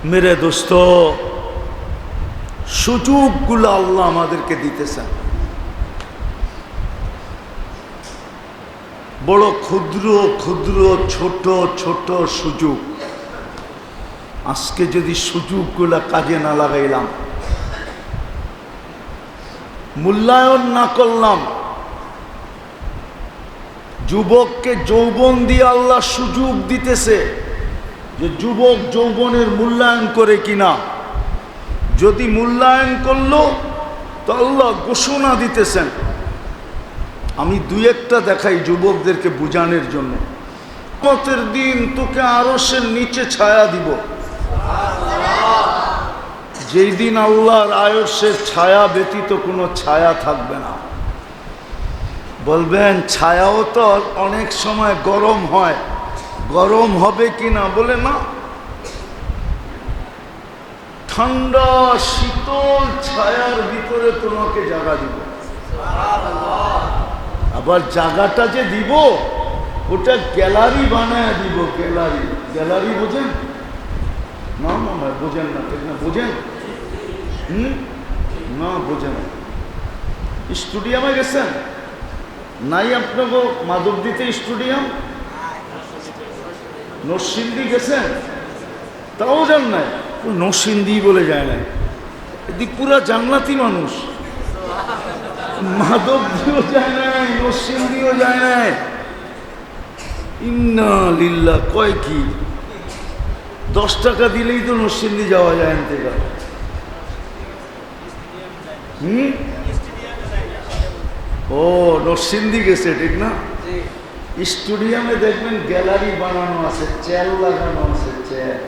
मेरे दोस्तों সুযোগগুলো আল্লাহ আমাদেরকে দিতেছেন বড় ক্ষুদ্র ক্ষুদ্র ছোট ছোট সুযোগ। আজকে যদি সুযোগগুলো কাজে না লাগাইলাম, মূল্যায়ন না করলাম, যুবককে যৌবন দিয়ে আল্লাহ সুযোগ দিতেছে যে যুবক যৌবনের মূল্যায়ন করে কিনা। যদি মূল্যায়ন করলো তো আল্লাহ ঘোষণা দিতেছেন। আমি দুই একটা দেখাই যুবকদেরকে বুঝানোর জন্য। কিয়ামতের দিন তোকে আরশের নিচে ছায়া দিব, যেই দিন আল্লাহর আরশের ছায়া ব্যতীত কোনো ছায়া থাকবে না। বলবেন ছায়াও তো অনেক সময় গরম হয়, গরম হবে কিনা? বলে না, ঠান্ডা শীতল ছায়ার ভিতরে তোমাকে জায়গা দিব। আবার জায়গাটা যে দিব ওটা গ্যালারি বানায় দিব। গ্যালারি, গ্যালারি বোঝেন না? না বোঝেন না, ঠিক না? বোঝেন? না বোঝেন। স্টুডিয়ামে গেছেন নাই? আপনাকে মাধবদীতে স্টুডিয়াম, নরসিংদী গেছেন? তাও যান নাই? নরসিংদী বলে যায় না, এদিক পুরা জান্নাতি মানুষ। মাধবদীও যায় নাই, নরসিংদীও যায় নাই। ইন্না লিল্লাহ কয় কি? 10 টাকা দিলেই তো নরসিংদী যাওয়া যায় না থেকে। ও নরসিংদী গেছে, ঠিক না? স্টুডিয়ামে দেখবেন গ্যালারি বানানো আছে, চেয়ার লাগানো আছে, চেয়ার।